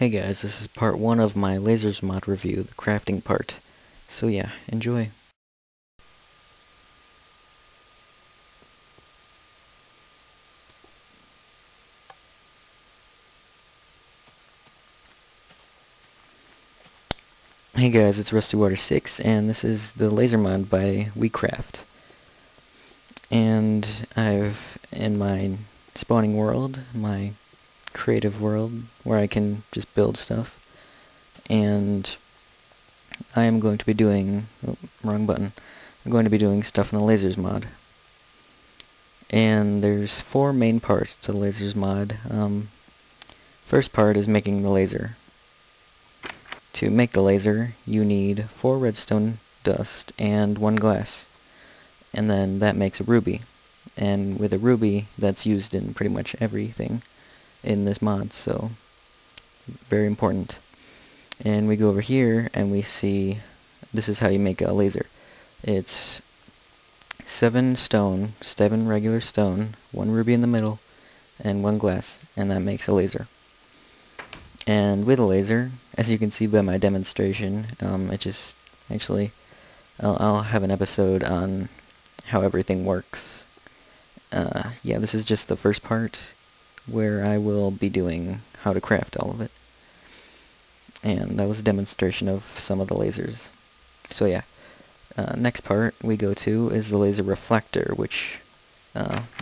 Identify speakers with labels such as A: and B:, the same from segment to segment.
A: Hey guys, this is part 1 of my Lasers mod review, the crafting part. So yeah, enjoy. Hey guys, it's RustyWater6, and this is the laser mod by WeCraft. And I've, in my spawning world, my creative world, where I can just build stuff, and I am going to be doing, wrong button, I'm going to be doing stuff in the Lasers mod. And there's 4 main parts to the Lasers mod. First part is making the laser. To make the laser, you need 4 redstone dust and 1 glass. And then that makes a ruby. And with a ruby, that's used in pretty much everything in this mod, so very important. And we go over here and we see this is how you make a laser. It's 7 stone, 7 regular stone, 1 ruby in the middle, and 1 glass, and that makes a laser. And with a laser, as you can see by my demonstration, it just, actually, I'll have an episode on how everything works. Yeah, this is just the first part, where I will be doing how to craft all of it. And that was a demonstration of some of the lasers. So yeah, next part we go to is the laser reflector, which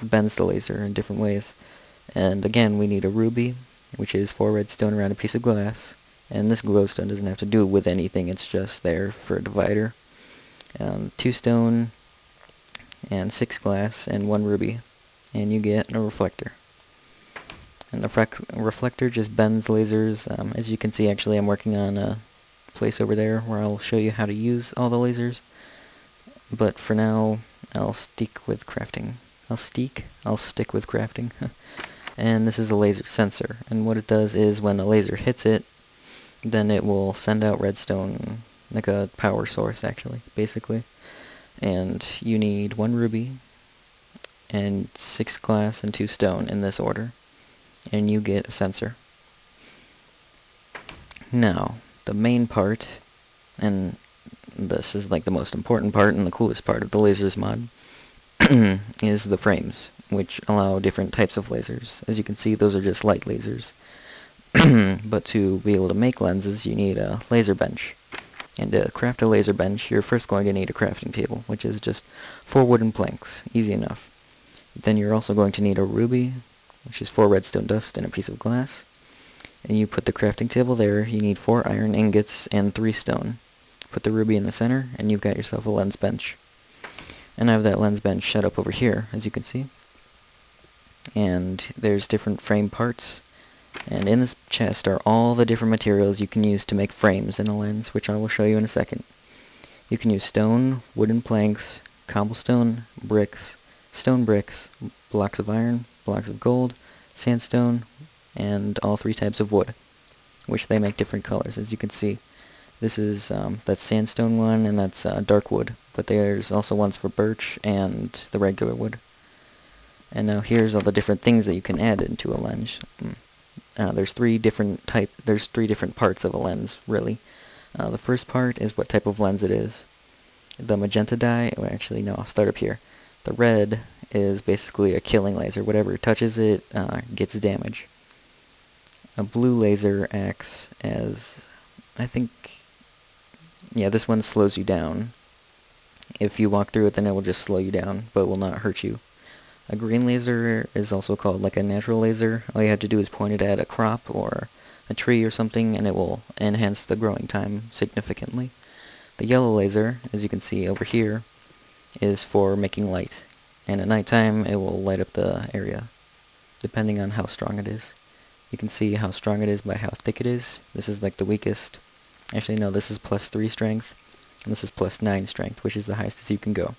A: bends the laser in different ways. And again, we need a ruby, which is 4 redstone around a piece of glass. And this glowstone doesn't have to do with anything, it's just there for a divider. 2 stone, and 6 glass, and 1 ruby. And you get a reflector. And the reflector just bends lasers. As you can see, actually, I'm working on a place over there where I'll show you how to use all the lasers. But for now, I'll stick with crafting. I'll stick with crafting. And this is a laser sensor, and what it does is when a laser hits it, then it will send out redstone, like a power source actually, basically. And you need 1 ruby, and 6 glass, and 2 stone in this order, and you get a sensor. Now, the main part, and this is like the most important part and the coolest part of the lasers mod, is the frames, which allow different types of lasers. As you can see, those are just light lasers. But to be able to make lenses, you need a laser bench. And to craft a laser bench, you're first going to need a crafting table, which is just 4 wooden planks. Easy enough. Then you're also going to need a ruby, which is 4 redstone dust and a piece of glass. And you put the crafting table there. You need 4 iron ingots and 3 stone. Put the ruby in the center, and you've got yourself a lens bench. And I have that lens bench set up over here, as you can see. And there's different frame parts. And in this chest are all the different materials you can use to make frames in a lens, which I will show you in a second. You can use stone, wooden planks, cobblestone, bricks, stone bricks, blocks of iron, blocks of gold, sandstone, and all 3 types of wood, which they make different colors, as you can see. This is, that's sandstone one, and that's dark wood, but there's also ones for birch and the regular wood. And now here's all the different things that you can add into a lens. There's 3 different parts of a lens, really. The first part is what type of lens it is. The magenta dye, well, actually no, I'll start up here. The red is basically a killing laser. Whatever touches it gets damage. A blue laser acts as, I think, yeah, this one slows you down. If you walk through it, then it will just slow you down, but will not hurt you. A green laser is also called like a natural laser. All you have to do is point it at a crop or a tree or something, and it will enhance the growing time significantly. The yellow laser, as you can see over here, is for making light. And at nighttime, it will light up the area, depending on how strong it is. You can see how strong it is by how thick it is. This is like the weakest. Actually, no, this is +3 strength, and this is +9 strength, which is the highest as you can go.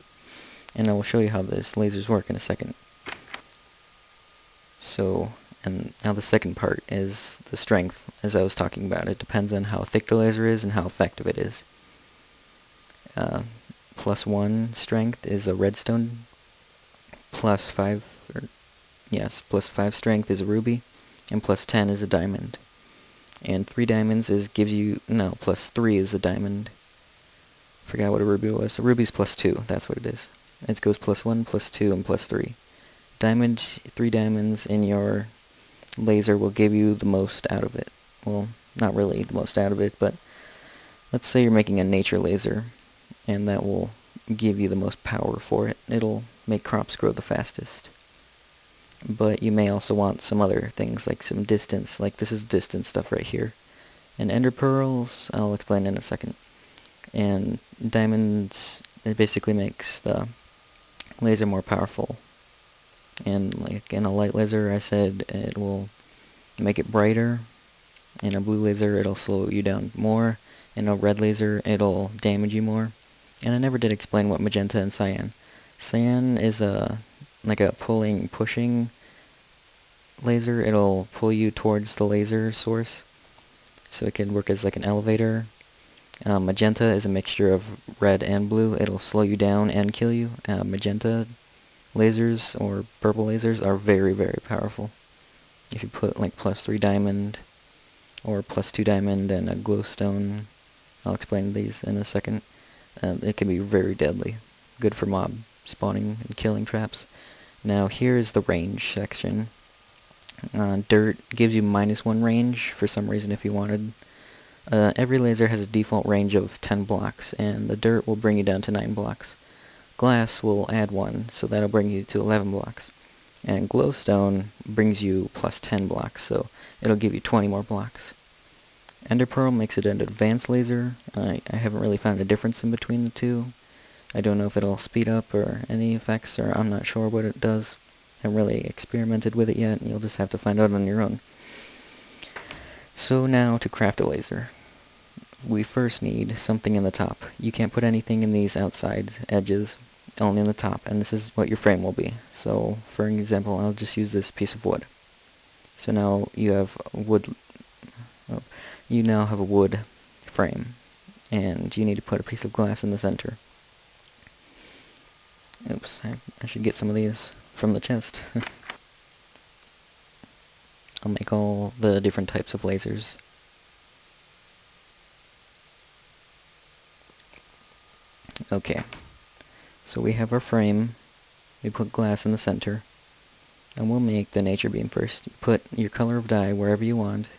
A: And I will show you how these lasers work in a second. So, and now the second part is the strength, as I was talking about. It depends on how thick the laser is and how effective it is. +1 strength is a redstone. +5 strength is a ruby, and +10 is a diamond. And 3 diamonds gives you, no, plus 3 is a diamond. Forgot what a ruby was. A ruby's plus 2, that's what it is. It goes plus 1, plus 2, and plus 3. 3 diamonds in your laser will give you the most out of it. Well, not really the most out of it, but let's say you're making a nature laser, and that will give you the most power for it. It'll make crops grow the fastest. But you may also want some other things, like some distance, like this is distance stuff right here. And ender pearls, I'll explain in a second. And diamonds, it basically makes the laser more powerful. And like in a light laser, I said it will make it brighter. In a blue laser, it'll slow you down more. In a red laser, it'll damage you more. And I never did explain what magenta and cyan. Cyan is like a pushing laser. It'll pull you towards the laser source, so it can work as like an elevator. Magenta is a mixture of red and blue. It'll slow you down and kill you. Magenta lasers or purple lasers are very, very powerful. If you put like plus 3 diamond or plus 2 diamond and a glowstone, I'll explain these in a second, it can be very deadly. Good for mob spawning and killing traps. Now here is the range section. Dirt gives you -1 range for some reason if you wanted. Every laser has a default range of 10 blocks, and the dirt will bring you down to 9 blocks. Glass will add 1, so that'll bring you to 11 blocks. And glowstone brings you plus 10 blocks, so it'll give you 20 more blocks. Ender pearl makes it an advanced laser. I haven't really found a difference in between the two. I don't know if it'll speed up or any effects, or I'm not sure what it does. I haven't really experimented with it yet, and you'll just have to find out on your own. So now to craft a laser. We first need something in the top. You can't put anything in these outside edges, only in the top, and this is what your frame will be. So for example, I'll just use this piece of wood. So now you have wood. You now have a wood frame, and you need to put a piece of glass in the center. Oops, I should get some of these from the chest. I'll make all the different types of lasers. Okay, so we have our frame. We put glass in the center, and we'll make the nature beam first. You put your color of dye wherever you want.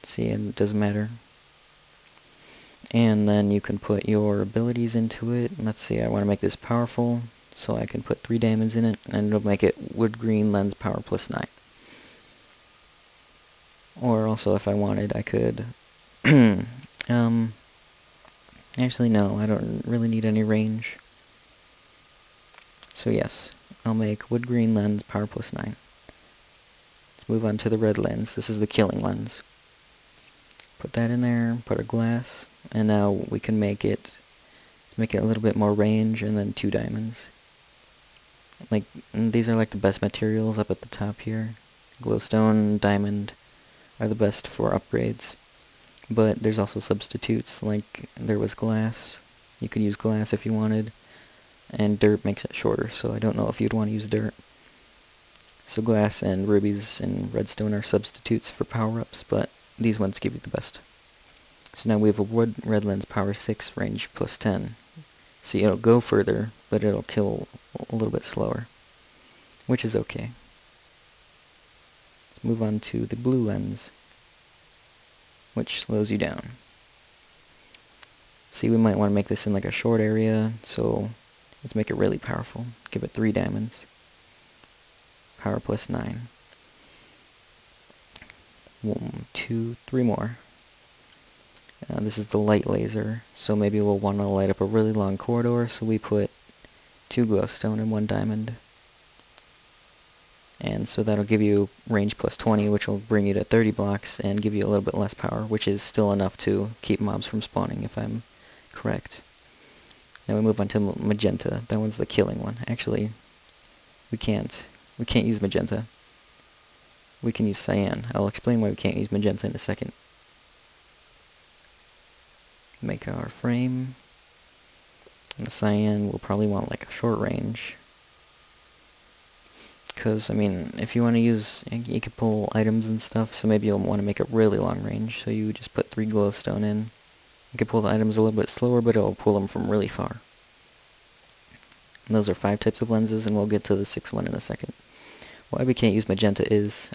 A: See, it doesn't matter. And then you can put your abilities into it. Let's see, I want to make this powerful, so I can put 3 diamonds in it, and it'll make it wood green lens power plus 9. Or also, if I wanted, I could... actually, no, I don't really need any range. So yes, I'll make wood green lens power plus 9. Let's move on to the red lens. This is the killing lens. Put that in there, put a glass, and now we can make it a little bit more range, and then 2 diamonds. Like, these are like the best materials up at the top here. Glowstone, diamond are the best for upgrades. But there's also substitutes, like there was glass. You could use glass if you wanted, and dirt makes it shorter, so I don't know if you'd want to use dirt. So glass and rubies and redstone are substitutes for power-ups, but these ones give you the best. So now we have a wood red lens power 6 range plus 10. See, it'll go further, but it'll kill a little bit slower, which is okay. Let's move on to the blue lens, which slows you down. See, we might want to make this in like a short area, so let's make it really powerful. Give it 3 diamonds. Power plus 9. 1, 2, 3 more. This is the light laser, so maybe we'll want to light up a really long corridor, so we put 2 glowstone and 1 diamond. And so that'll give you range plus 20, which will bring you to 30 blocks and give you a little bit less power, which is still enough to keep mobs from spawning, if I'm correct. Now we move on to magenta. That one's the killing one. Actually, we can't use magenta. We can use cyan. I'll explain why we can't use magenta in a second. Make our frame. And the cyan will probably want like a short range, Because, I mean, if you want to use, you could pull items and stuff, so maybe you'll want to make it really long range, so you just put 3 glowstone in. You can pull the items a little bit slower, but it'll pull them from really far. And those are 5 types of lenses, and we'll get to the 6th one in a second. Why we can't use magenta is,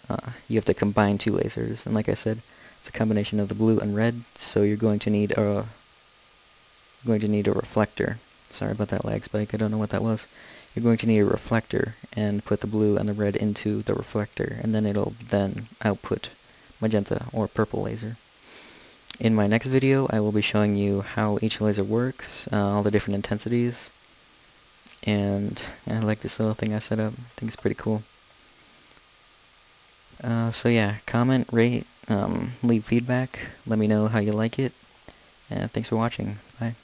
A: you have to combine 2 lasers, and like I said, it's a combination of the blue and red, so you're going to need a reflector. Sorry about that lag spike, I don't know what that was. You're going to need a reflector and put the blue and the red into the reflector, and then it'll then output magenta or purple laser. In my next video, I will be showing you how each laser works, all the different intensities, and I like this little thing I set up. I think it's pretty cool. So yeah, comment, rate, leave feedback, let me know how you like it, and thanks for watching. Bye.